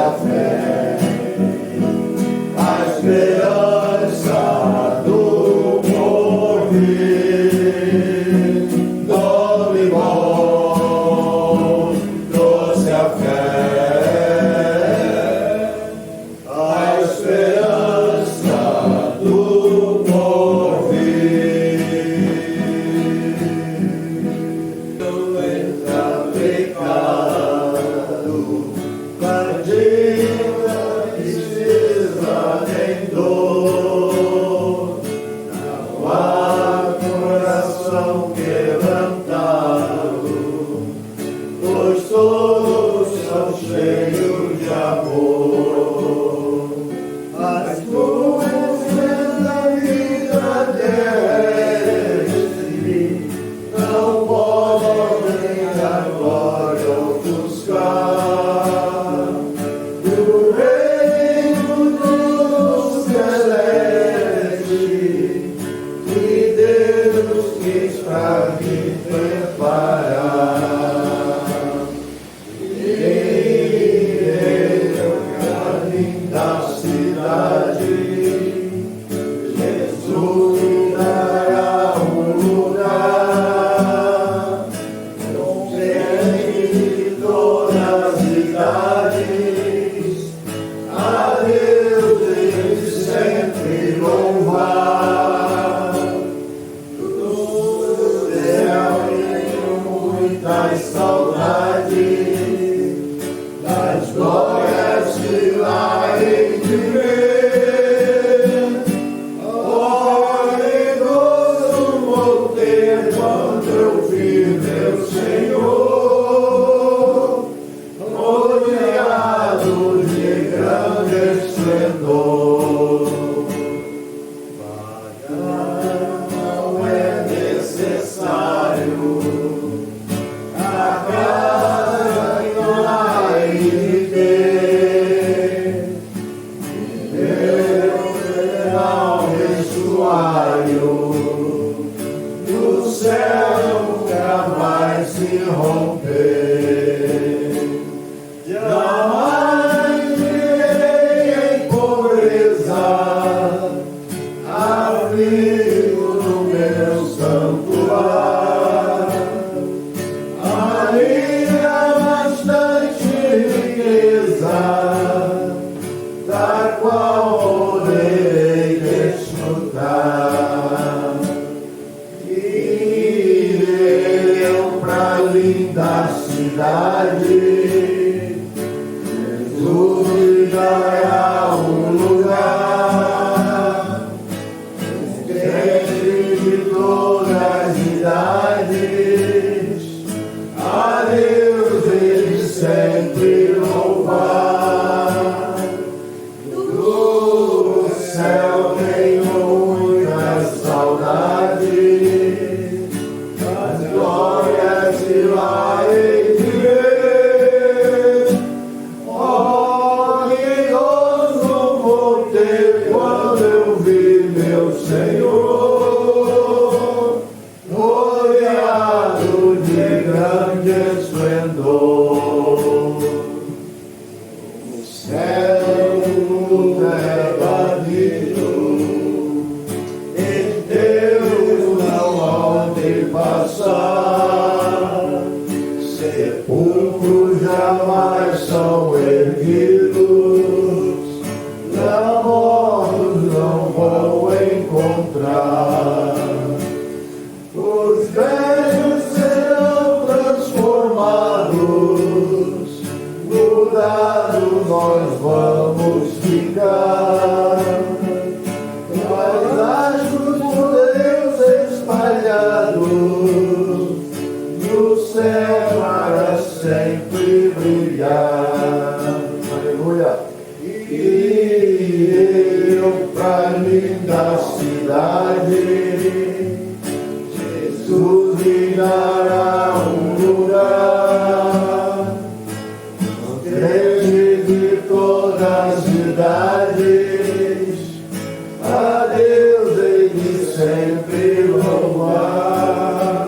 a fé, a esperança do porvir. Nome bom trouxe a fé, a esperança do porvir. Entra pecado, fadiga, tristeza, nem dor. Não há coração quebrantado, pois todos são cheios de amor. As luzes da vida terrestre não podem a glória ofuscar do reino dos celestes que Deus quis pra me preparar. A linda cidade, Jesus me dará um lugar, com gente de todas as idades, a Deus ele sempre louvar. Do céu tenho muitas saudades das glórias que lá hei de ver. Oh, que gozo vou ter quando eu vir meu Senhor, rodeado de grande esplendor. Não é necessário a casa que lá hei de ter, meu estuário do céu jamais se romper. Jamais virei em pobreza, abrigo no meu santuário. Ali há bastante riqueza, da qual poderei desfrutar. Irei eu pra linda cidade, Jesus me dará um lugar, crente de todas as idades, a Deus ele sempre louvar. Do céu tenho muitas saudades das glórias que lá hei de ver. Oh, que gozo vou ter quando eu vir meu Senhor, rodeado de grande esplendor. O céu é bandido, em Deus não onde passar. Sepulcros jamais são erguidos, não mortos não vão encontrar. Os velhos serão transformados, mudados nós vamos ficar. Nós astros por Deus espalhados, no céu para sempre brilhar. Aleluia. E eu pra linda cidade, Jesus me dará um lugar, crente de todas as idades, a Deus ele sempre louvar.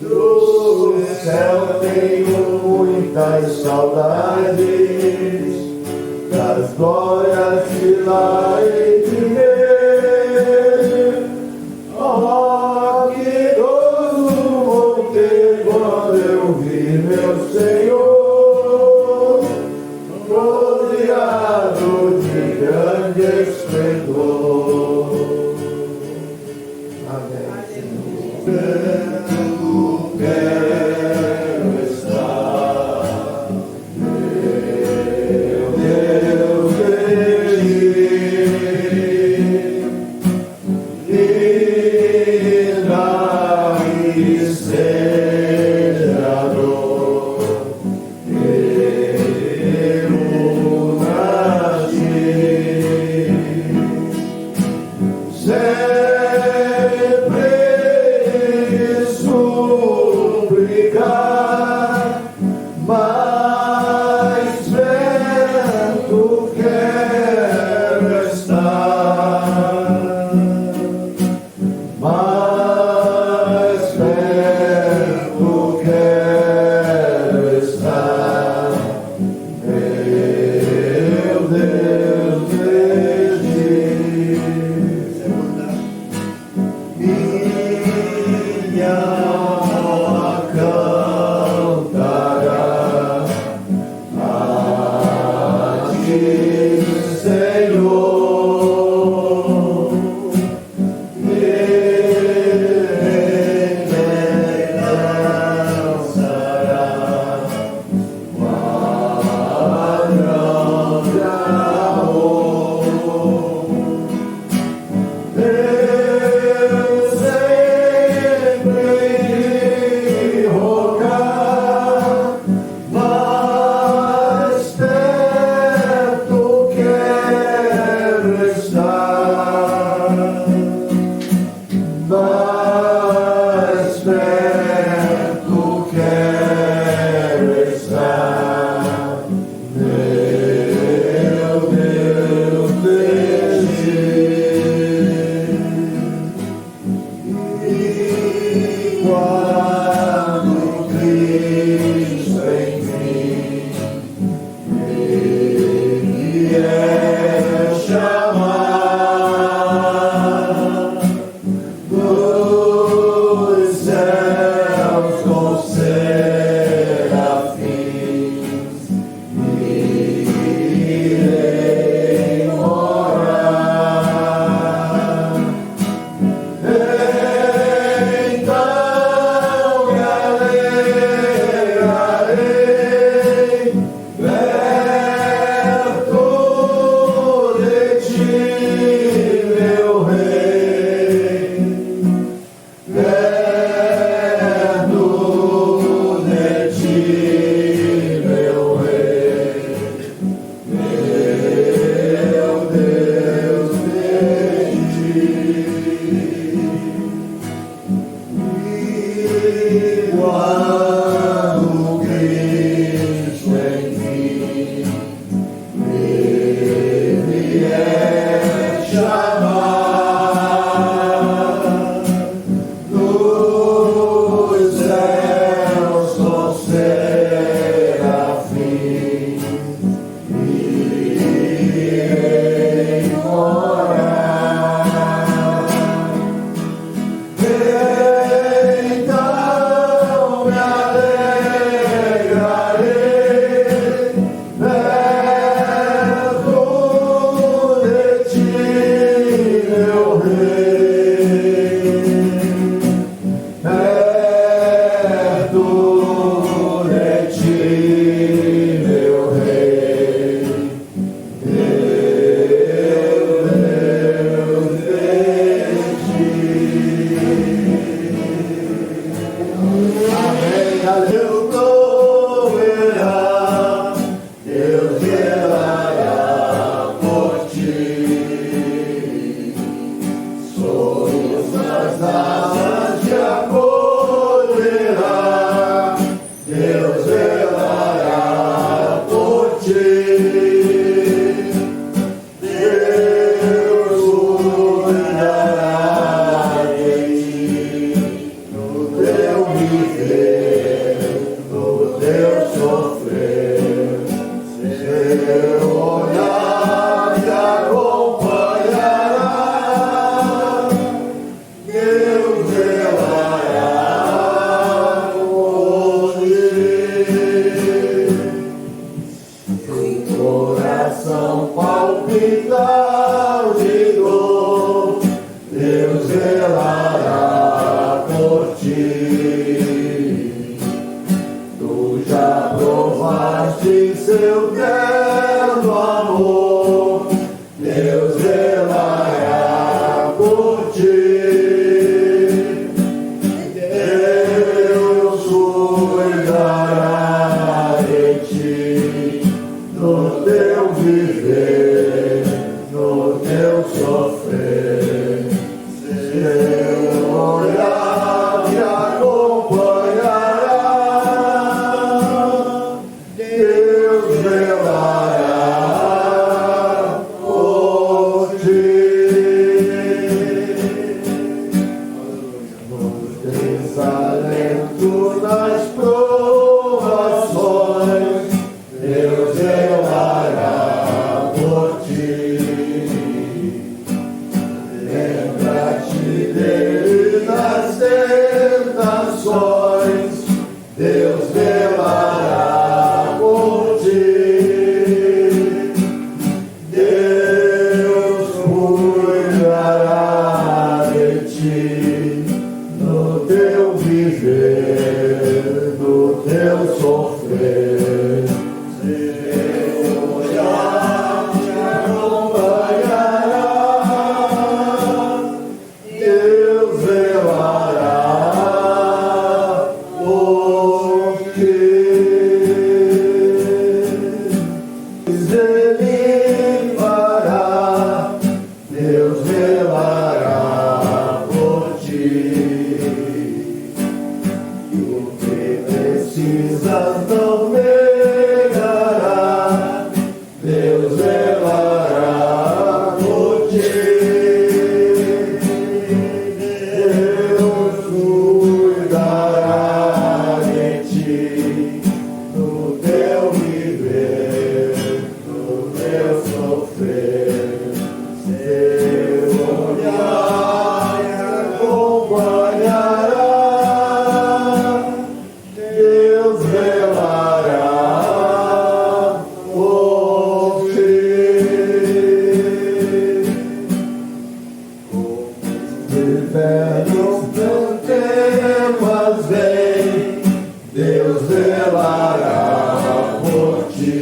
Do céu tenho muitas saudades as glórias que lá hei de ver. Oh, que gozo vou ter quando eu vi meu Senhor, rodeado de grande esplendor. Amém. Eu quero estar, meu Deus bendito. mostraste seu terno amor, Deus zelará por ti. Deus cuidará de ti, no teu viver, no teu sofrer. Seu olhar te acompanhará, Deus velará por ti. Nos desalentos, nas provações, Deus velará por ti. Lembra-te dele nas tentações, Deus velará por ti. Deus cuidará de ti, no teu viver, no teu sofrer. Seu olhar te acompanhará, Deus velará por ti. Ele fará, Deus velará por ti. E o que precisas não negará, Deus velará por ti. Deus cuidará de ti, no teu viver, no teu sofrer. Seu olhar te acompanhará, Deus velará por ti. Inferno não temas, vem, Deus velará por ti.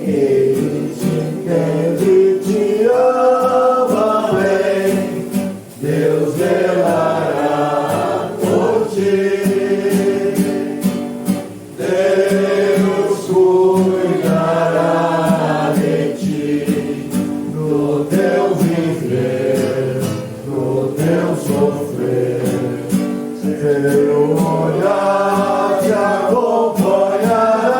Ele te entende, te ama bem, Deus velará por ti. Deus cuidará de ti, no teu viver, no teu sofrer. Seu olhar te acompanhará,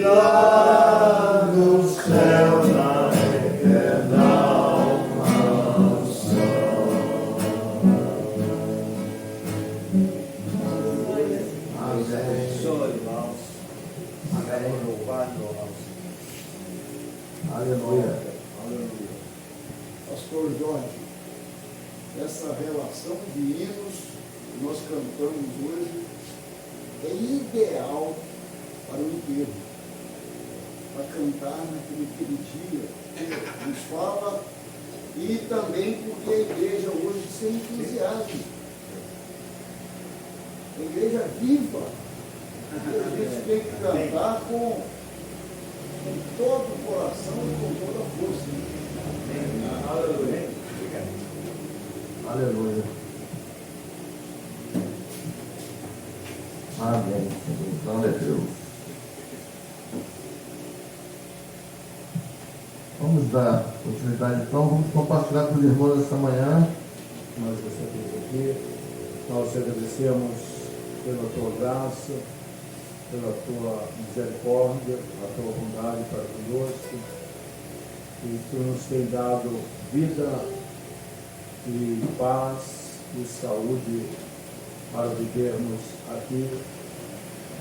lá no céu, na eterna mansão. Abençoe, irmãos. Amém. Louvado, irmãos. Aleluia. Aleluia. Pastor Jorge, essa relação de hinos que nós cantamos hoje é ideal para o enterro, para cantar naquele dia que nos fala, e também porque a igreja hoje sem entusiasmo, a igreja viva, e a gente tem que cantar com todo o coração e com toda a força. Aleluia. Aleluia. Amém. Glória a Deus. Vamos dar continuidade então. Vamos compartilhar com os irmãos essa manhã. Nós recebemos aqui, nós te agradecemos pela tua graça, pela tua misericórdia, a tua bondade para conosco, e tu nos tem dado vida e paz e saúde para vivermos aqui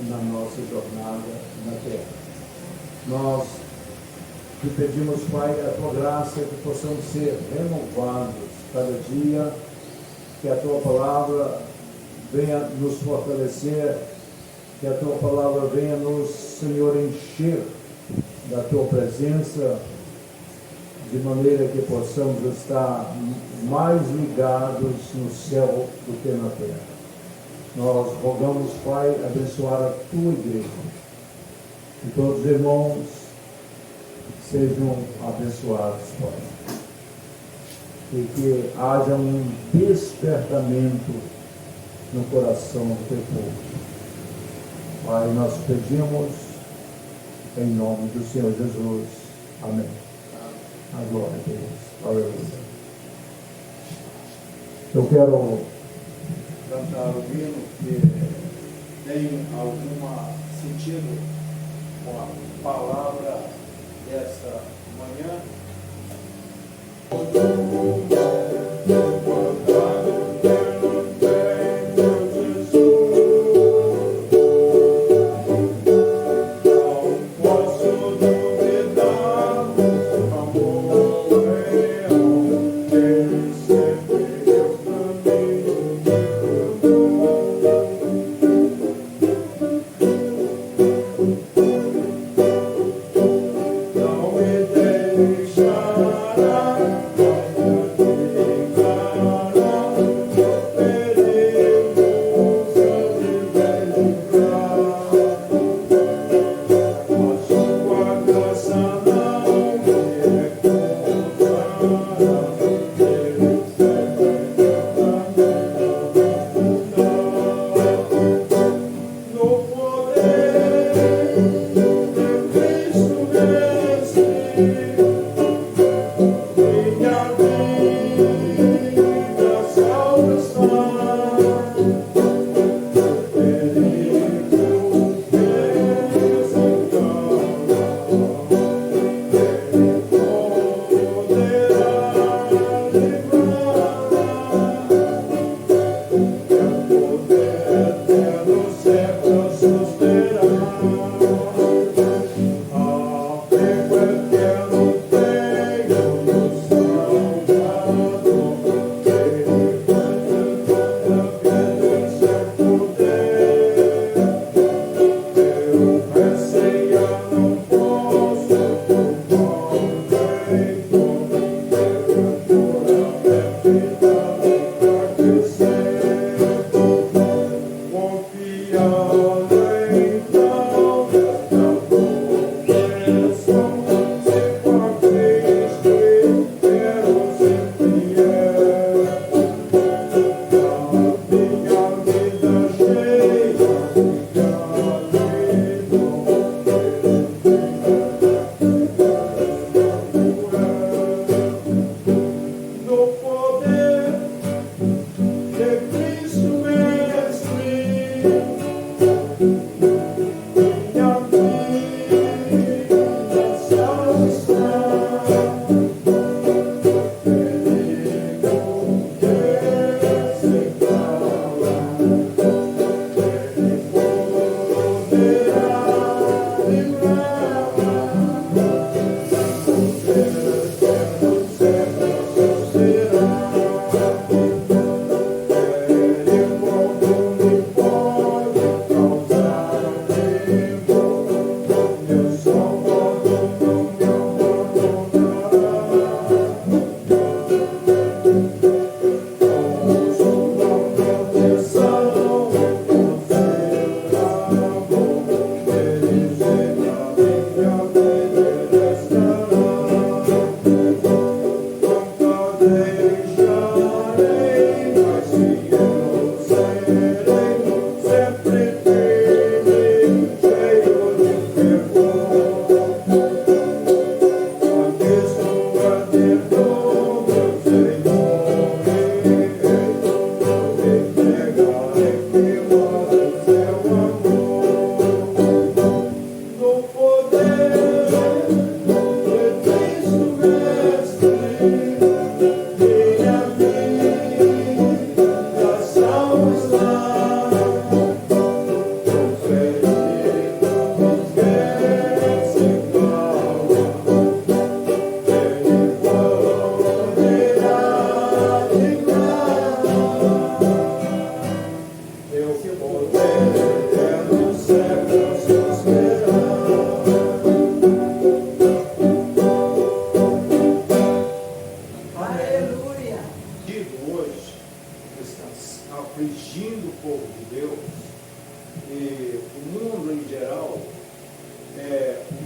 na nossa jornada na terra. Nós te pedimos, Pai, a tua graça, que possamos ser renovados cada dia, que a tua palavra venha nos fortalecer, que a tua palavra venha nos, Senhor, encher da tua presença, de maneira que possamos estar mais ligados no céu do que na terra. Nós rogamos, Pai, abençoar a tua igreja, que todos os irmãos sejam abençoados, Pai, e que haja um despertamento no coração do teu povo. Pai, nós pedimos em nome do Senhor Jesus. Amém. A glória a Deus. Aleluia. Eu quero Cantar o hino que tem algum sentido com a palavra desta manhã. Não me deixará.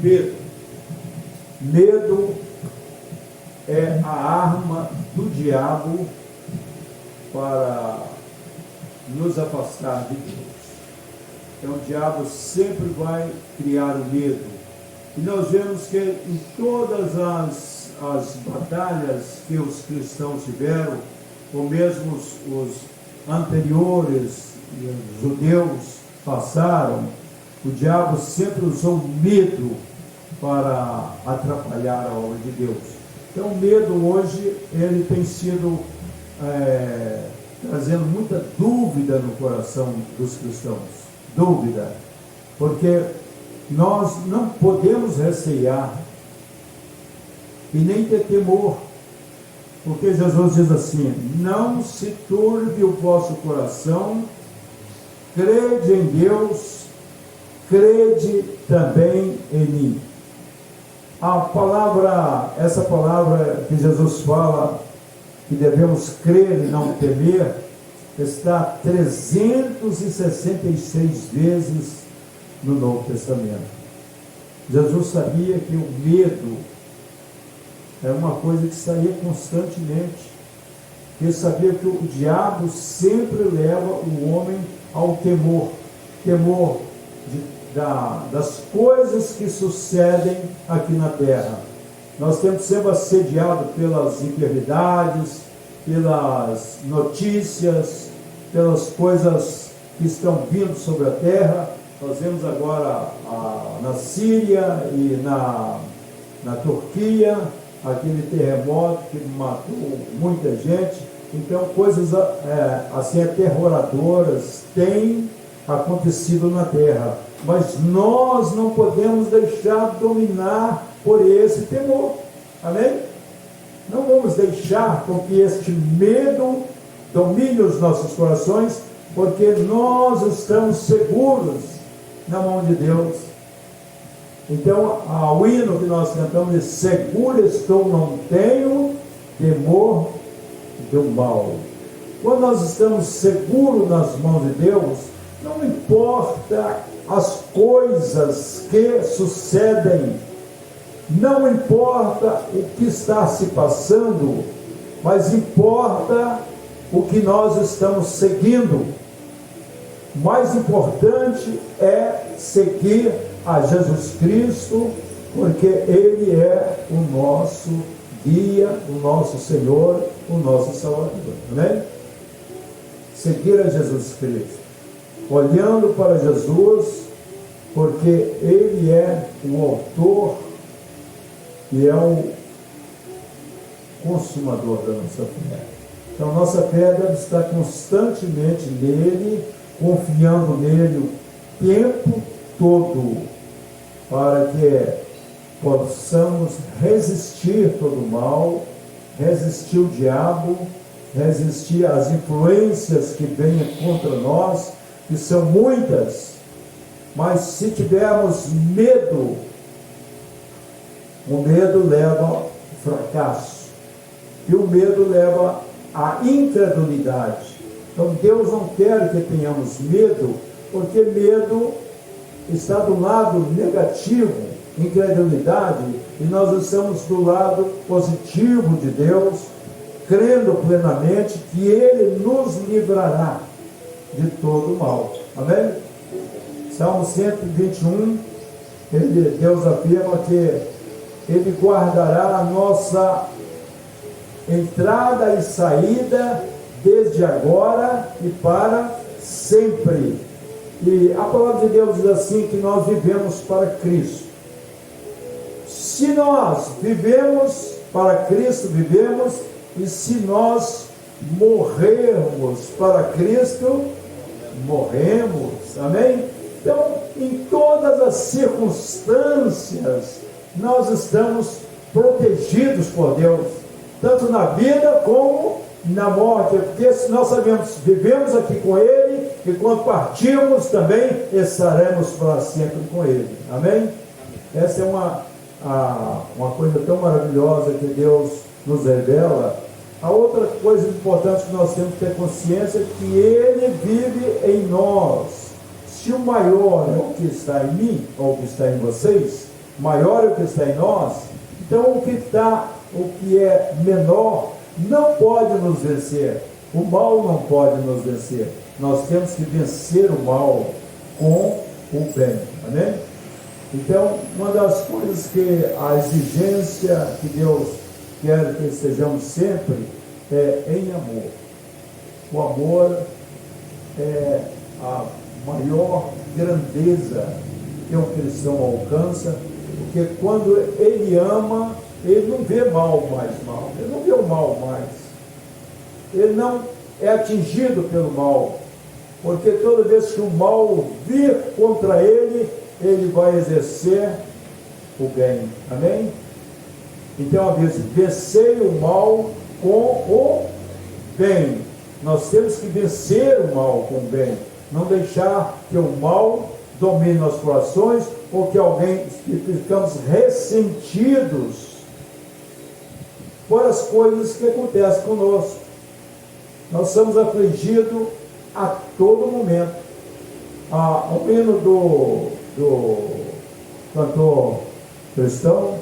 Medo. Medo é a arma do diabo para nos afastar de Deus. Então o diabo sempre vai criar o medo. E nós vemos que em todas as batalhas que os cristãos tiveram, ou mesmo os anteriores judeus passaram, o diabo sempre usou medo para atrapalhar a obra de Deus. Então o medo hoje, ele tem sido trazendo muita dúvida no coração dos cristãos. Dúvida. Porque nós não podemos recear e nem ter temor. Porque Jesus diz assim: não se turbe o vosso coração, crede em Deus, crede também em mim. Essa palavra que Jesus fala, que devemos crer e não temer, está 366 vezes no Novo Testamento. Jesus sabia que o medo era uma coisa que saía constantemente. Ele sabia que o diabo sempre leva o homem ao temor. Temor das coisas que sucedem aqui na terra. Nós temos sempre assediados pelas enfermidades, pelas notícias, pelas coisas que estão vindo sobre a terra. Nós vemos agora na Síria e na Turquia, aquele terremoto que matou muita gente. Então coisas assim aterroradoras têm acontecido na terra. Mas nós não podemos deixar dominar por esse temor. Amém? Não vamos deixar com que este medo domine os nossos corações, porque nós estamos seguros na mão de Deus. Então, o hino que nós cantamos é: seguro estou, não tenho temor do mal. Quando nós estamos seguros nas mãos de Deus, não importa as coisas que sucedem, não importa o que está se passando, mas importa o que nós estamos seguindo. O mais importante é seguir a Jesus Cristo, porque Ele é o nosso guia, o nosso Senhor, o nosso Salvador. Amém? Seguir a Jesus Cristo, olhando para Jesus, porque Ele é o autor e é o consumador da nossa fé. Então nossa fé deve estar constantemente nele, confiando nele o tempo todo, para que possamos resistir todo o mal, resistir o diabo, resistir às influências que venham contra nós, que são muitas. Mas se tivermos medo, o medo leva ao fracasso, e o medo leva à incredulidade. Então Deus não quer que tenhamos medo, porque medo está do lado negativo, incredulidade, e nós estamos do lado positivo de Deus, crendo plenamente que Ele nos livrará de todo o mal. Amém? Salmo 121, Deus afirma que Ele guardará a nossa entrada e saída desde agora e para sempre. E a palavra de Deus diz assim, que nós vivemos para Cristo. Se nós vivemos para Cristo, vivemos, e se nós morrermos para Cristo, morremos. Amém? Então, em todas as circunstâncias, nós estamos protegidos por Deus, tanto na vida como na morte, porque se nós sabemos, vivemos aqui com Ele, e quando partirmos também estaremos para sempre com Ele. Amém? Essa é uma coisa tão maravilhosa que Deus nos revela. A outra coisa importante que nós temos que ter consciência é que Ele vive em nós. Se o maior é o que está em mim, ou o que está em vocês, maior é o que está em nós, então o que é menor não pode nos vencer. O mal não pode nos vencer. Nós temos que vencer o mal com o bem. Amém? Então, uma das coisas que a exigência que Deus quer que estejamos sempre é em amor. O amor é a maior grandeza que um cristão alcança, porque quando ele ama, ele não vê mal mais mal, ele não vê o mal mais, ele não é atingido pelo mal, porque toda vez que o mal vir contra ele, ele vai exercer o bem. Amém? Então, vencei o mal com o bem. Nós temos que vencer o mal com o bem, não deixar que o mal domine nossos corações, ou que ficamos ressentidos por as coisas que acontecem conosco. Nós somos afligidos a todo momento. O hino do cantor cristão,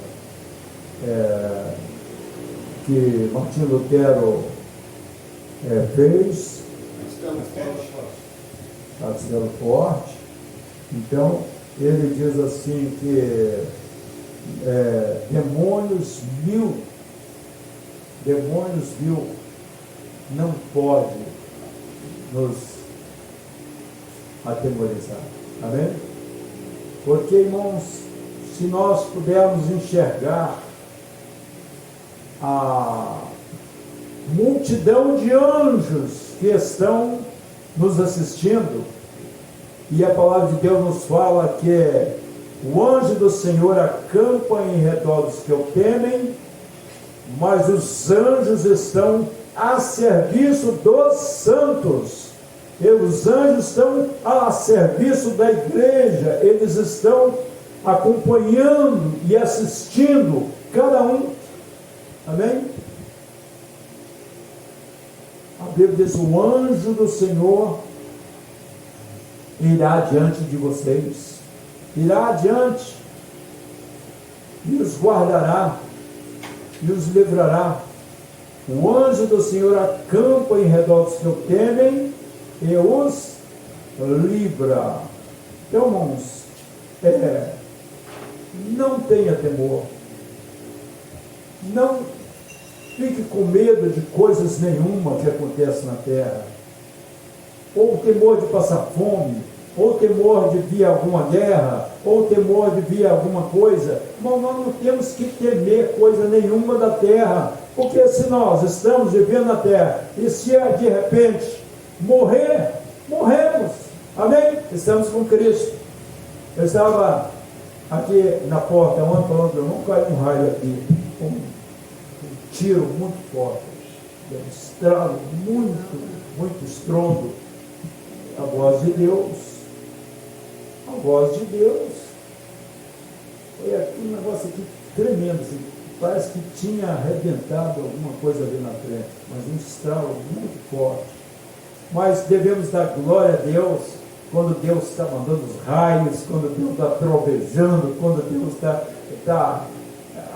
que Martinho Lutero fez, Castelo Forte. Então, ele diz assim que demônios mil não pode nos atemorizar. Amém? Porque, irmãos, se nós pudermos enxergar a multidão de anjos que estão nos assistindo, e a palavra de Deus nos fala que o anjo do Senhor acampa em redor dos que o temem, mas os anjos estão a serviço dos santos. E os anjos estão a serviço da igreja, eles estão acompanhando e assistindo cada um. Amém? A Bíblia diz: o anjo do Senhor irá adiante de vocês, irá adiante e os guardará e os livrará. O anjo do Senhor acampa em redor dos que o temem e os livra. Então, irmãos, não tenha temor, não fique com medo de coisas nenhuma que acontecem na terra, ou temor de passar fome, ou temor de vir alguma guerra, ou temor de vir alguma coisa. Mas nós não temos que temer coisa nenhuma da terra, porque se nós estamos vivendo na terra, e se de repente morremos, amém? Estamos com Cristo. Eu estava aqui na porta ontem falando: não caiu um raio aqui, um tiro muito forte, um estralo muito estrondo. A voz de Deus, foi aqui um negócio aqui tremendo, assim, parece que tinha arrebentado alguma coisa ali na frente, mas um estralo muito forte. Mas devemos dar glória a Deus quando Deus está mandando os raios, quando Deus está trovejando, quando Deus está.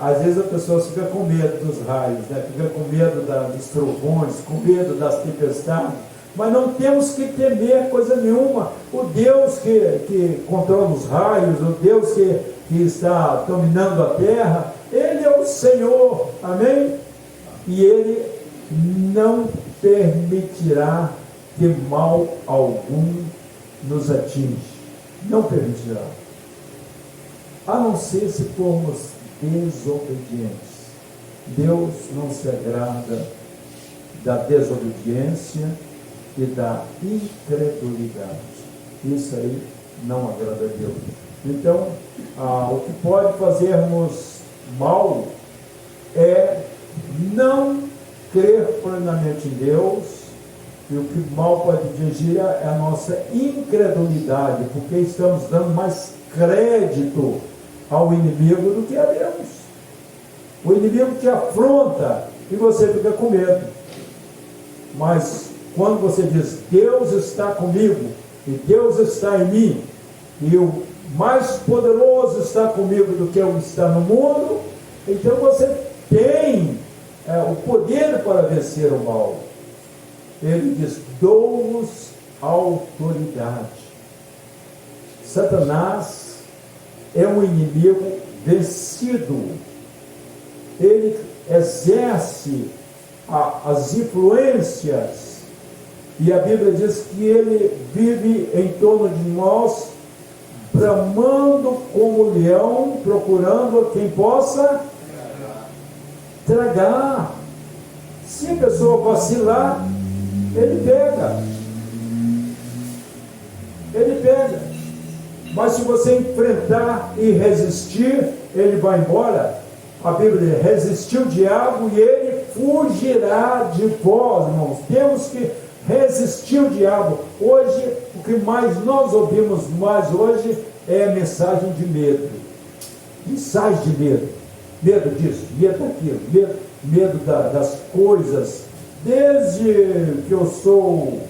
Às vezes a pessoa fica com medo dos raios, né? Fica com medo dos trovões, com medo das tempestades. Mas não temos que temer coisa nenhuma. O Deus que controla os raios, o Deus que está dominando a terra, Ele é o Senhor, amém? E Ele não permitirá que mal algum nos atinja. Não permitirá. A não ser se formos desobedientes. Deus não se agrada da desobediência e da incredulidade. Isso aí não agrada a Deus. Então, o que pode fazermos mal é não crer plenamente em Deus, e o que mal pode atingir é a nossa incredulidade, porque estamos dando mais crédito ao inimigo do que a Deus. O inimigo te afronta e você fica com medo. Mas quando você diz: Deus está comigo e Deus está em mim, e o mais poderoso está comigo do que o que está no mundo, então você tem o poder para vencer o mal. Ele diz: dou-vos autoridade. Satanás é um inimigo vencido. Ele exerce as influências, e a Bíblia diz que ele vive em torno de nós, bramando como leão, procurando quem possa tragar. Se a pessoa vacilar, ele pega. Ele pega. Mas se você enfrentar e resistir, ele vai embora. A Bíblia diz: resistir o diabo e ele fugirá de vós, irmãos. Temos que resistir o diabo. Hoje, o que mais nós ouvimos mais hoje é a mensagem de medo. Mensagem de medo. Medo disso, medo daquilo, medo das coisas. Desde que eu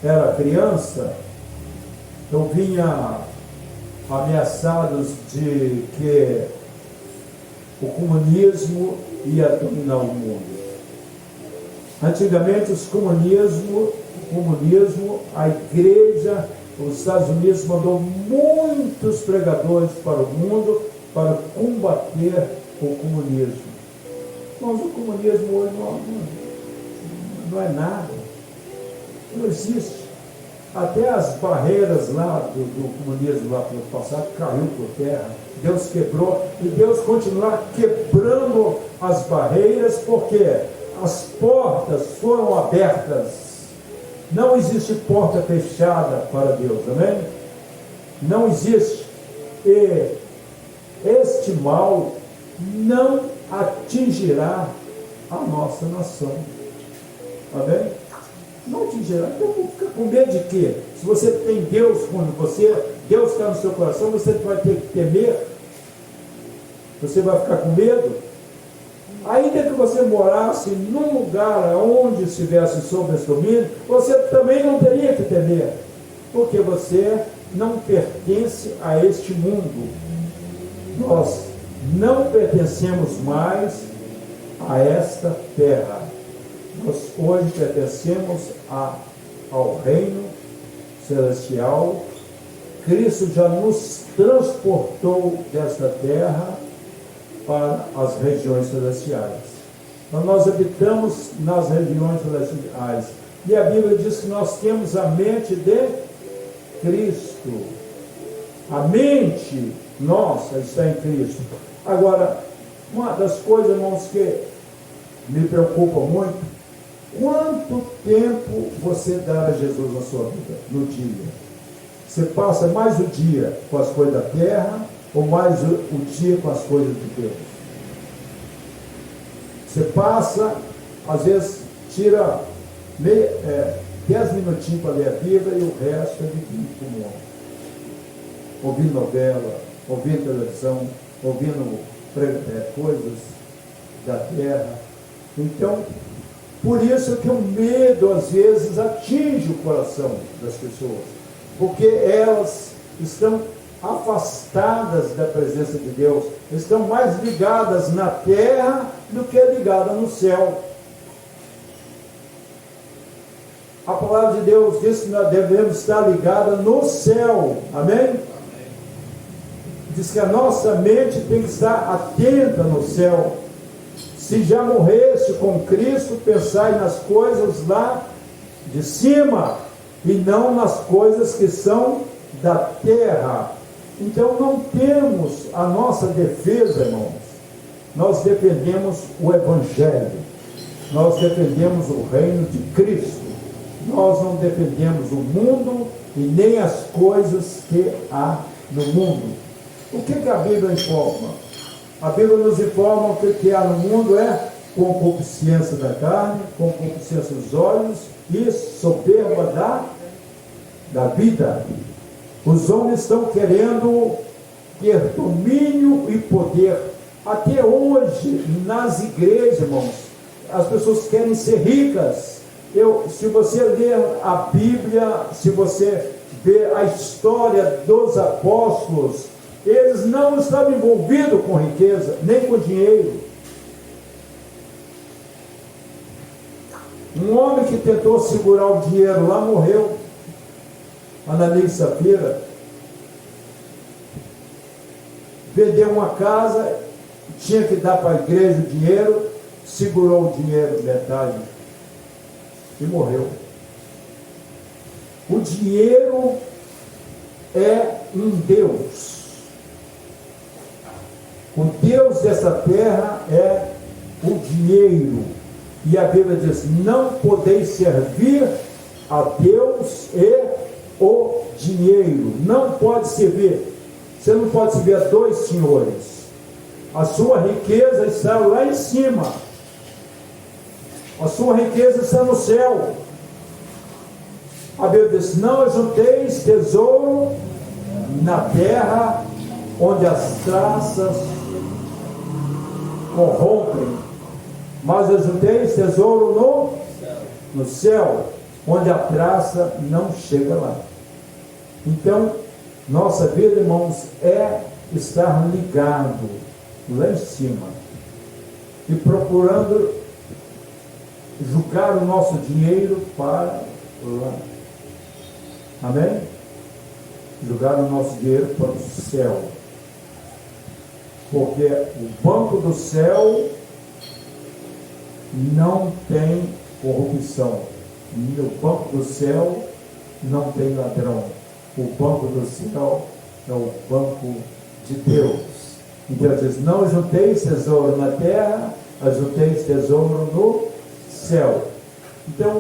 era criança, eu vinha ameaçados de que o comunismo ia dominar o mundo. Antigamente, o comunismo, a igreja, os Estados Unidos mandou muitos pregadores para o mundo para combater o comunismo. Mas o comunismo hoje não é nada, não existe. Até as barreiras lá do comunismo lá pelo passado caiu por terra. Deus quebrou, e Deus continuará quebrando as barreiras, porque as portas foram abertas. Não existe porta fechada para Deus, amém? Não existe. E este mal não atingirá a nossa nação, amém? Não atingirá. Então, fica com medo de quê? Se você tem Deus com você, Deus está no seu coração, você vai ter que temer. Você vai ficar com medo? Ainda que você morasse num lugar onde estivesse sob esse domínio, você também não teria que temer, porque você não pertence a este mundo. Nós não pertencemos mais a esta terra. Nós hoje pertencemos ao reino celestial. Cristo já nos transportou desta terra para as regiões celestiais. Então nós habitamos nas regiões celestiais. E a Bíblia diz que nós temos a mente de Cristo. A mente nossa está em Cristo. Agora, uma das coisas, irmãos, que me preocupa muito: quanto tempo você dá a Jesus na sua vida, no dia? Você passa mais o dia com as coisas da terra ou mais o dia com as coisas de Deus? Você passa, às vezes, tira 10 minutinhos para ler a Bíblia e o resto é de comum. Ouvindo novela, ouvindo televisão, ouvindo coisas da terra. Então, por isso que o medo, às vezes, atinge o coração das pessoas, porque elas estão afastadas da presença de Deus, estão mais ligadas na terra do que ligadas no céu. A palavra de Deus diz que nós devemos estar ligados no céu, amém? Diz que a nossa mente tem que estar atenta no céu. Se já morreste com Cristo, pensai nas coisas lá de cima e não nas coisas que são da terra. Então não temos a nossa defesa, irmãos. Nós defendemos o Evangelho, nós defendemos o reino de Cristo, nós não defendemos o mundo e nem as coisas que há no mundo. O que a Bíblia informa? A Bíblia nos informa que o que há no mundo é concupiscência da carne, concupiscência dos olhos e soberba da vida. Os homens estão querendo ter domínio e poder. Até hoje, nas igrejas, irmãos, as pessoas querem ser ricas. Se você ler a Bíblia, se você ver a história dos apóstolos, eles não estavam envolvidos com riqueza, nem com dinheiro. Um homem que tentou segurar o dinheiro lá morreu. Ananias e Safira. Vendeu uma casa, tinha que dar para a igreja o dinheiro, segurou o dinheiro, metade, e morreu. O dinheiro é um Deus. O Deus dessa terra é o dinheiro. E a Bíblia diz: não podeis servir a Deus e o dinheiro. Não pode servir. Você não pode servir a dois senhores. A sua riqueza está lá em cima. A sua riqueza está no céu. A Bíblia diz: não ajunteis tesouro na terra, onde as traças corrompem, mas ajunteis tesouro no céu, onde a traça não chega lá. Então, nossa vida, irmãos, é estar ligado lá em cima e procurando julgar o nosso dinheiro para lá. Amém? Jogar o nosso dinheiro para o céu. Porque o banco do céu não tem corrupção. O banco do céu não tem ladrão. O banco do céu é o banco de Deus. Então diz: não ajunteis tesouro na terra, ajunteis tesouro no céu. Então,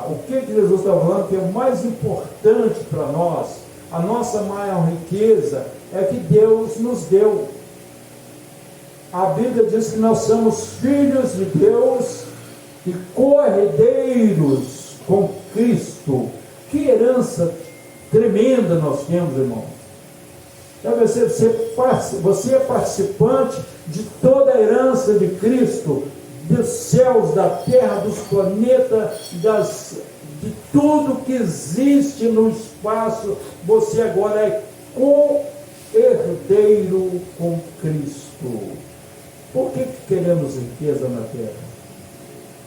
o que Jesus está falando que é o mais importante para nós, a nossa maior riqueza, é que Deus nos deu. A Bíblia diz que nós somos filhos de Deus e co-herdeiros com Cristo. Que herança tremenda nós temos, irmão. Você é participante de toda a herança de Cristo, dos céus, da terra, dos planetas, de tudo que existe no espaço. Você agora é co-herdeiro com Cristo. Por que queremos riqueza na terra?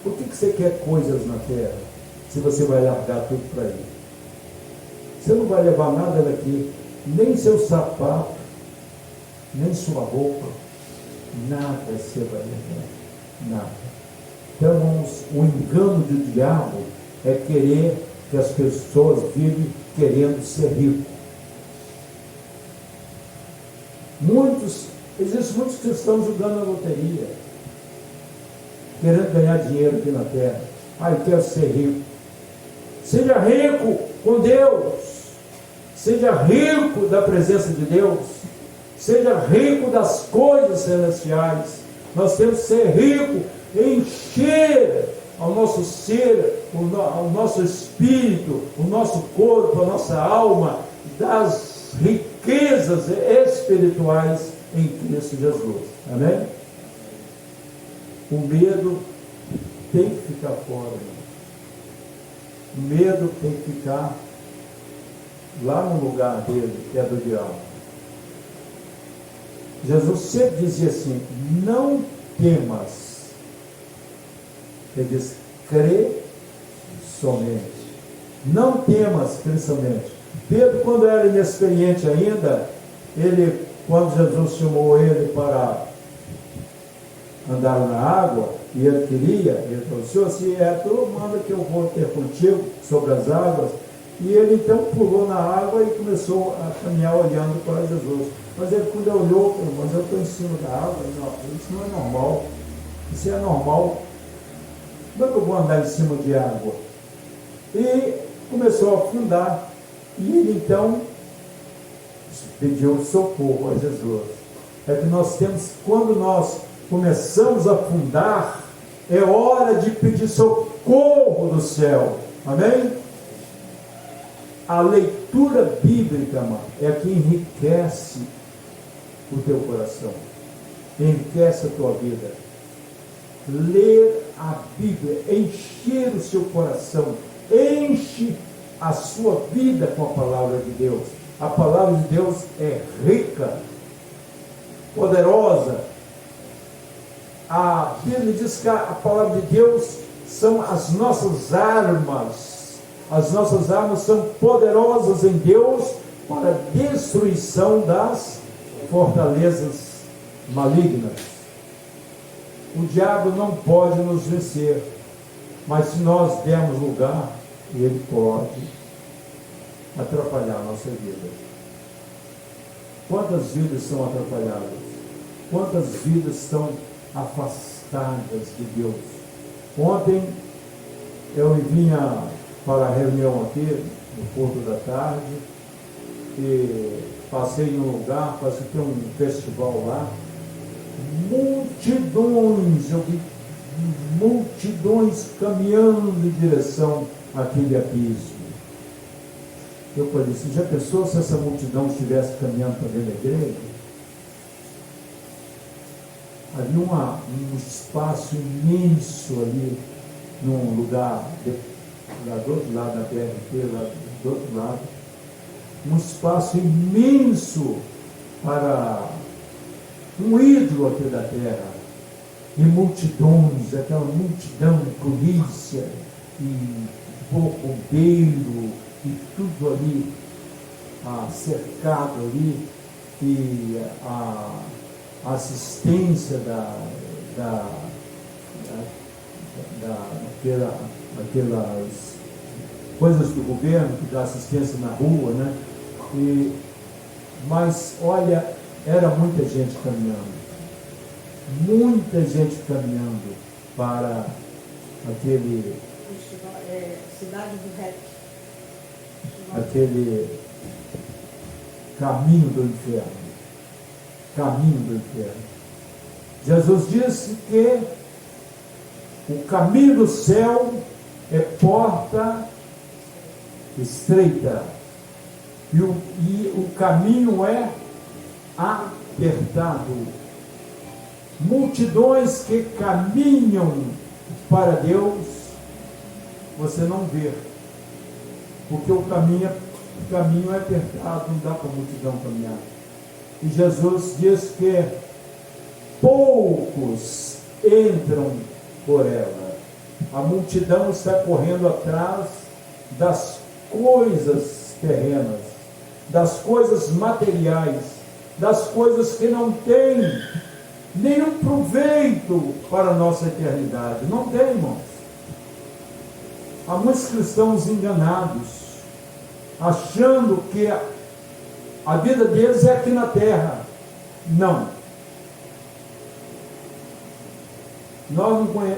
Por que você quer coisas na terra, se você vai largar tudo para ele? Você não vai levar nada daqui, nem seu sapato, nem sua roupa, nada você vai levar. Nada. Então, irmãos, o engano do diabo é querer que as pessoas vivem querendo ser ricos. Existem muitos cristãos jogando na loteria, querendo ganhar dinheiro aqui na terra. Eu quero ser rico. Seja rico com Deus, seja rico da presença de Deus, seja rico das coisas celestiais. Nós temos que ser ricos, encher ao nosso ser, ao nosso espírito, o nosso corpo, a nossa alma, das riquezas espirituais em Cristo Jesus. Amém? O medo tem que ficar fora. O medo tem que ficar lá no lugar dele, que é do diabo. Jesus sempre dizia assim: não temas. Ele diz: crê somente. Não temas, crê somente. Pedro, quando era inexperiente ainda, quando Jesus chamou ele para andar na água, e ele queria, ele falou: Senhor, se é tu, manda que eu vou ter contigo sobre as águas. E ele então pulou na água e começou a caminhar olhando para Jesus. Mas ele, quando ele olhou, mas eu estou em cima da água, não, isso não é normal. Isso é normal. Como é que eu vou andar em cima de água? E começou a afundar. E ele então pediu socorro a Jesus. É que nós temos, quando nós começamos a afundar, é hora de pedir socorro do céu. Amém? A leitura bíblica, mano, é a que enriquece o teu coração, enriquece a tua vida. Ler a Bíblia, encher o seu coração, enche a sua vida com a palavra de Deus. A palavra de Deus é rica, poderosa. A Bíblia diz que a palavra de Deus são as nossas armas. As nossas armas são poderosas em Deus para a destruição das fortalezas malignas. O diabo não pode nos vencer, mas se nós dermos lugar, ele pode atrapalhar a nossa vida. Quantas vidas são atrapalhadas? Quantas vidas estão afastadas de Deus? Ontem eu vinha para a reunião aqui no Porto da Tarde e passei em um lugar, parece que tem um festival lá, multidões, eu vi multidões caminhando em direção àquele abismo. Eu falei assim, já pensou se essa multidão estivesse caminhando para dentro da igreja? Havia um espaço imenso ali, num lugar, lá do outro lado da BRT, lá do outro lado, um espaço imenso para um ídolo aqui da terra, e multidões, aquela multidão de polícia, e bombeiro, e tudo ali, cercado ali, e a assistência daquelas coisas do governo, que dá assistência na rua, né? Mas, olha, era muita gente caminhando para aquele Cidade do Rap. Aquele caminho do inferno. Caminho do inferno. Jesus disse que o caminho do céu é porta estreita e o caminho é apertado. Multidões que caminham para Deus, você não vê, porque o caminho é apertado, não dá para a multidão caminhar. E Jesus diz que poucos entram por ela. A multidão está correndo atrás das coisas terrenas, das coisas materiais, das coisas que não têm nenhum proveito para a nossa eternidade. Não tem, irmãos. Há muitos cristãos enganados, achando que a vida deles é aqui na terra. Não.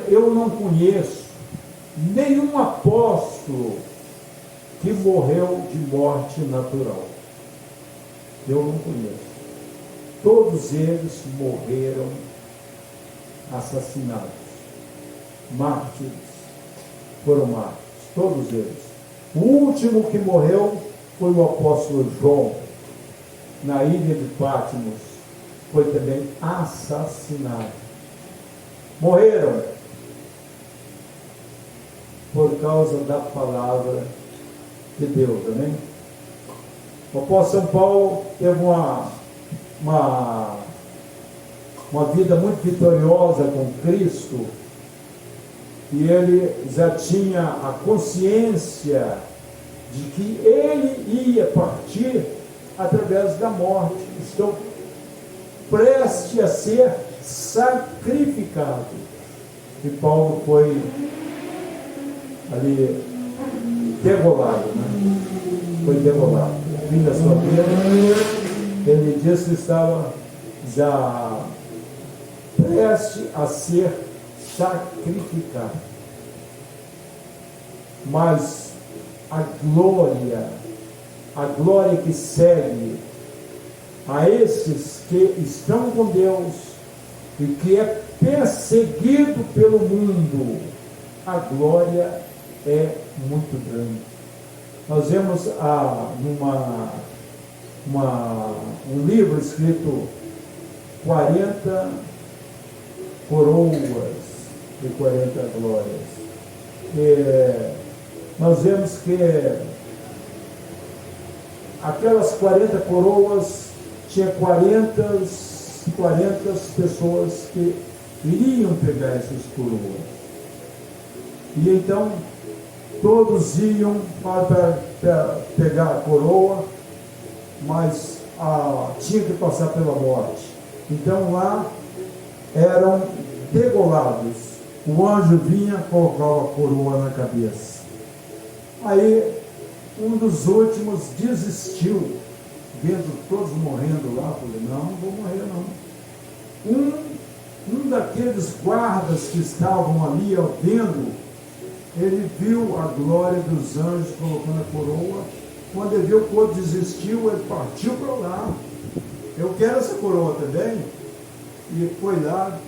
Eu não conheço nenhum apóstolo que morreu de morte natural. Eu não conheço. Todos eles morreram assassinados. Mártires. Foram mártires. Todos eles. O último que morreu foi o apóstolo João, na ilha de Patmos. Foi também assassinado. Morreram por causa da palavra de Deus, amém? O apóstolo São Paulo teve uma vida muito vitoriosa com Cristo, e ele já tinha a consciência de que ele ia partir através da morte. Estou prestes a ser sacrificado. E Paulo foi ali degolado, né? Foi degolado. No fim da sua vida, ele disse que estava já prestes a ser sacrificado. Mas a glória que segue a esses que estão com Deus e que é perseguido pelo mundo, a glória é muito grande. Nós vemos um livro escrito 40 coroas e 40 glórias. Nós vemos que aquelas 40 coroas, tinha 40 pessoas que iriam pegar essas coroas. E então, todos iam para pegar a coroa, mas tinha que passar pela morte. Então lá eram degolados. O anjo vinha, colocava a coroa na cabeça. Aí um dos últimos desistiu, vendo todos morrendo lá, falou, não vou morrer não. Um daqueles guardas que estavam ali vendo, ele viu a glória dos anjos colocando a coroa. Quando ele viu que o outro desistiu, ele partiu para lá. Eu quero essa coroa também. E foi lá,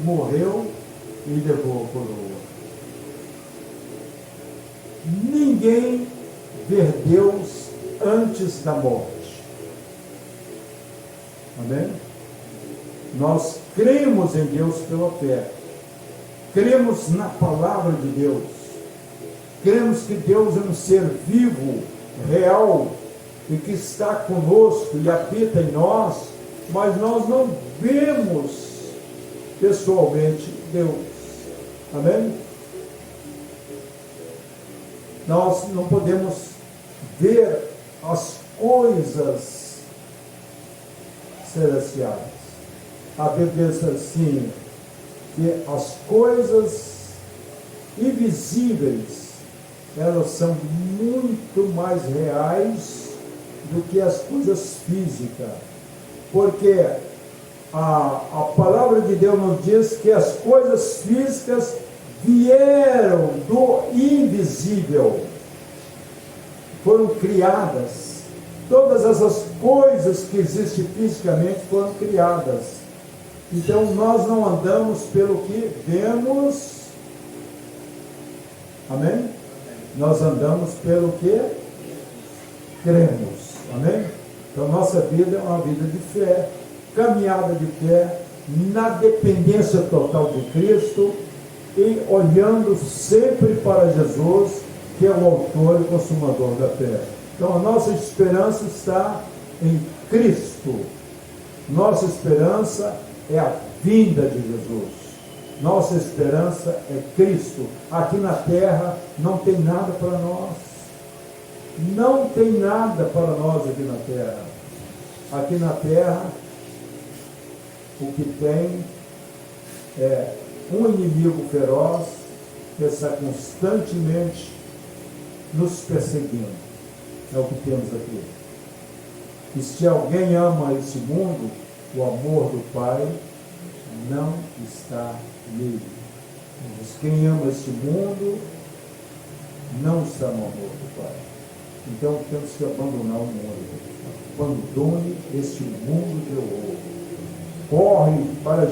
morreu e levou a coroa. Ninguém vê Deus antes da morte. Amém? Nós cremos em Deus pela fé. Cremos na palavra de Deus. Cremos que Deus é um ser vivo, real, e que está conosco e habita em nós, mas nós não vemos pessoalmente Deus. Amém? Nós não podemos ver as coisas celestiais. A Bíblia diz assim, que as coisas invisíveis, elas são muito mais reais do que as coisas físicas. Porque a palavra de Deus nos diz que as coisas físicas vieram do invisível, foram criadas. Todas essas coisas que existem fisicamente foram criadas. Então nós não andamos pelo que vemos. Amém? Nós andamos pelo que cremos. Amém? Então nossa vida é uma vida de fé, caminhada de fé, na dependência total de Cristo e olhando sempre para Jesus, que é o autor e consumador da fé. Então a nossa esperança está em Cristo. Nossa esperança é a vinda de Jesus. Nossa esperança é Cristo. Aqui na terra não tem nada para nós. Não tem nada para nós aqui na terra. Aqui na terra, o que tem é um inimigo feroz que está constantemente nos perseguindo. É o que temos aqui. E se alguém ama esse mundo, o amor do Pai não está nele. Mas quem ama esse mundo não está no amor do Pai. Então temos que abandonar o mundo. Abandone este mundo de horror. Corre para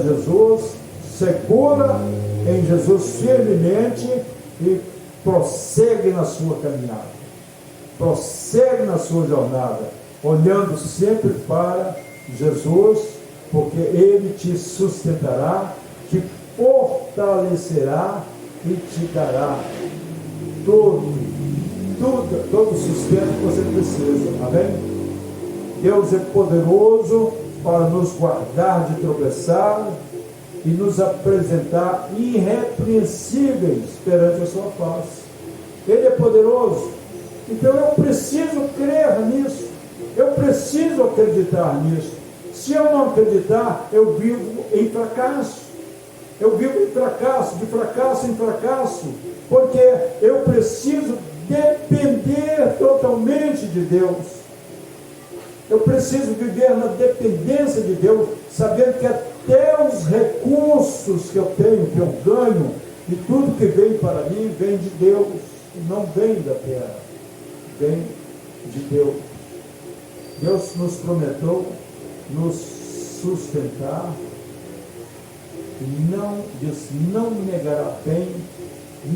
Jesus, segura em Jesus firmemente e prossegue na sua caminhada. Prossegue na sua jornada, olhando sempre para Jesus, porque Ele te sustentará, te fortalecerá e te dará todo o sustento que você precisa. Amém? Deus é poderoso para nos guardar de tropeçar e nos apresentar irrepreensíveis perante a sua face. Ele é poderoso. Então eu preciso crer nisso. Eu preciso acreditar nisso. Se eu não acreditar, eu vivo em fracasso. Eu vivo em fracasso, de fracasso em fracasso, porque eu preciso depender totalmente de Deus. Eu preciso viver na dependência de Deus, sabendo que até os recursos que eu tenho, que eu ganho, e tudo que vem para mim, vem de Deus, e não vem da terra, vem de Deus. Deus nos prometeu nos sustentar, e não negará bem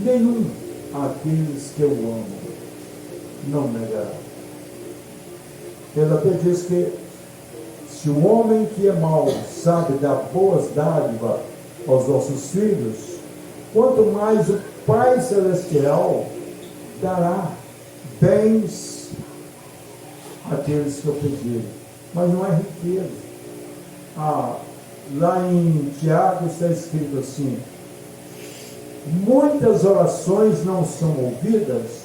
nenhum àqueles que eu amo. Não negará. Ele até diz que se o homem que é mau sabe dar boas dádivas aos nossos filhos, quanto mais o Pai Celestial dará bens àqueles que eu pedirem. Mas não é riqueza. Lá em Tiago está escrito assim: muitas orações não são ouvidas,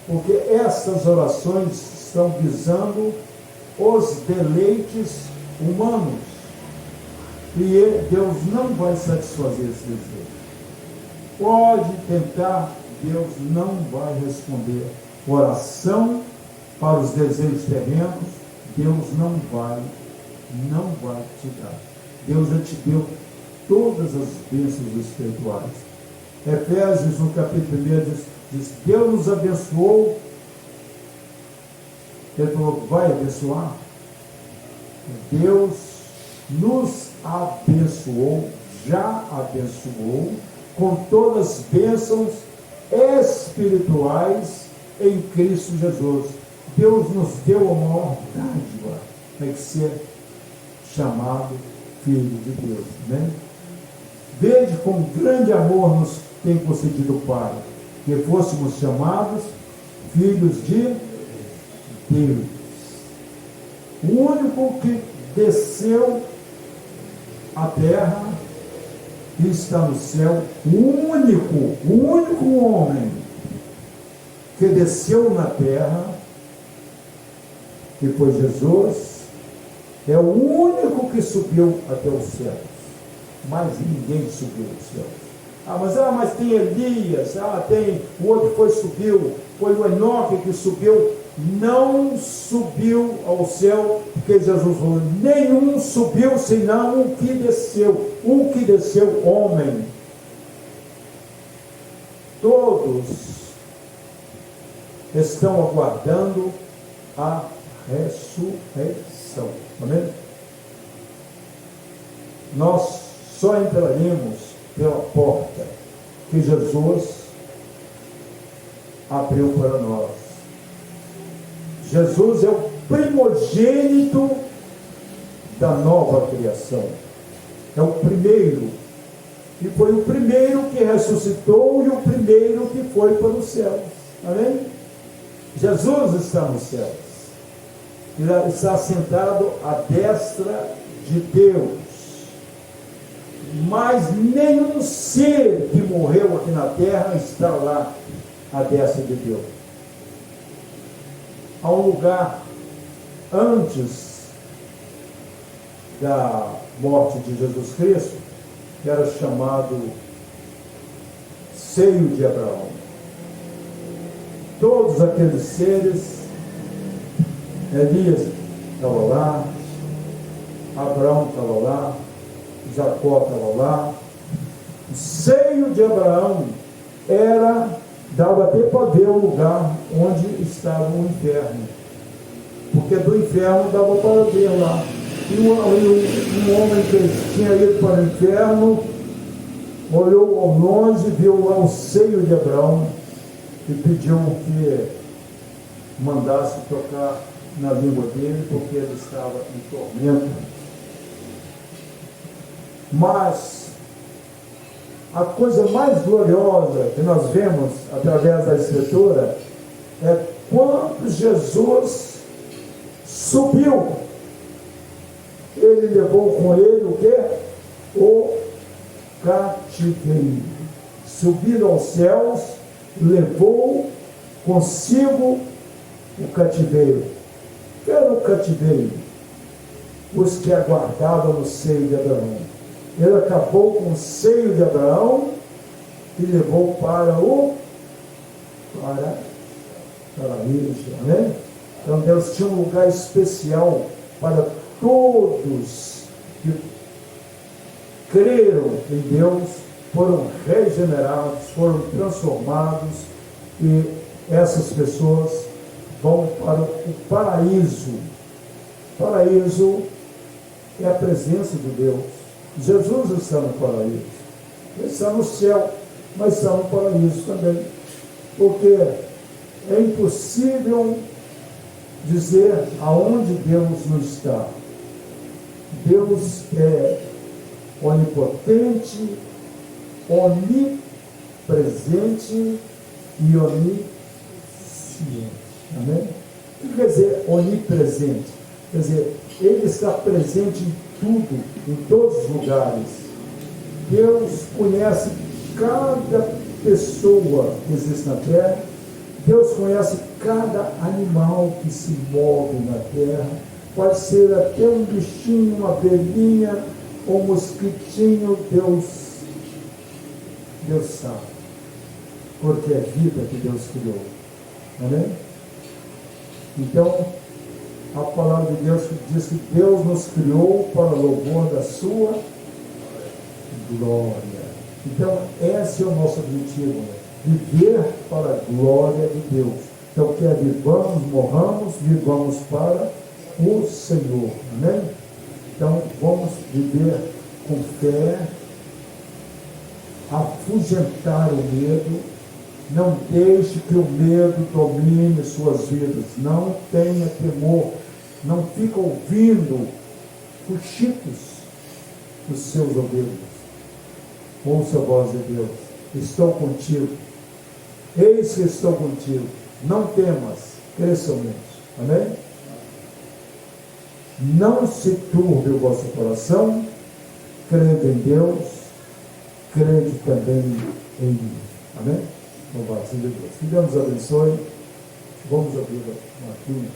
porque essas orações estão visando os deleites humanos. E Deus não vai satisfazer esse desejo. Pode tentar, Deus não vai responder. Oração para os desejos terrenos, Deus não vai te dar. Deus já te deu todas as bênçãos espirituais. Efésios, no capítulo 1, diz: Deus nos abençoou. Ele falou que vai abençoar. Deus nos abençoou, já abençoou, com todas as bênçãos espirituais em Cristo Jesus. Deus nos deu a maior dádiva, é que ser chamado Filho de Deus, né? Vede com grande amor nos tem concedido o Pai, que fôssemos chamados filhos de Deus. O único que desceu à terra e está no céu, o único homem que desceu na terra, que foi Jesus, é o único que subiu até os céus. Mas ninguém subiu aos céus. Mas tem Elias, tem o outro subiu, foi o Enoque que subiu. Não subiu ao céu, porque Jesus falou: nenhum subiu senão o que desceu, homem. Todos estão aguardando a ressurreição. Amém? Nós só entraremos pela porta que Jesus abriu para nós. Jesus é o primogênito da nova criação. É o primeiro. E foi o primeiro que ressuscitou e o primeiro que foi para os céus. Amém? Jesus está nos céus. Ele está sentado à destra de Deus. Mas nenhum ser que morreu aqui na terra está lá à destra de Deus. Há um lugar antes da morte de Jesus Cristo, que era chamado Seio de Abraão. Todos aqueles seres, Elias estava lá, Abraão estava lá, Jacó estava lá. O seio de Abraão dava até para ver o lugar onde estava o inferno, porque do inferno dava para ver lá. E um homem que tinha ido para o inferno olhou ao longe, viu lá o seio de Abraão e pediu que mandasse tocar na língua dele, porque ele estava em tormento. Mas a coisa mais gloriosa que nós vemos através da Escritura é quando Jesus subiu. Ele levou com ele o quê? O cativeiro. Subindo aos céus, levou consigo o cativeiro. Que era o cativeiro? Os que aguardavam no seio de Abraão. Ele acabou com o seio de Abraão e levou para o paraíso, né? Então Deus tinha um lugar especial para todos que creram em Deus, foram regenerados, foram transformados, e essas pessoas vão para o paraíso. Paraíso é a presença de Deus. Jesus está no paraíso, ele está no céu, mas está no paraíso também, porque é impossível dizer aonde Deus não está. Deus é onipotente, onipresente e onisciente. Amém? O que quer dizer onipresente? Quer dizer, Ele está presente em tudo, em todos os lugares. Deus conhece cada pessoa que existe na terra. Deus conhece cada animal que se move na terra. Pode ser até um bichinho, uma abelhinha, ou um mosquitinho. Deus sabe. Porque é vida que Deus criou. Amém? Então, a palavra de Deus diz que Deus nos criou para o louvor da sua glória. Então, esse é o nosso objetivo, né? Viver para a glória de Deus. Então, quer vivamos, morramos, vivamos para o Senhor. Amém? Então, vamos viver com fé, afugentar o medo. Não deixe que o medo domine suas vidas. Não tenha temor. Não fique ouvindo os chitos dos seus ouvidos. Ouça a voz de Deus. Estou contigo. Eis que estou contigo. Não temas, crê somente. Amém? Não se turbe o vosso coração. Crede em Deus. Crede também em mim. Amém? Louvado seja Deus. Que Deus nos abençoe. Vamos abrir aqui.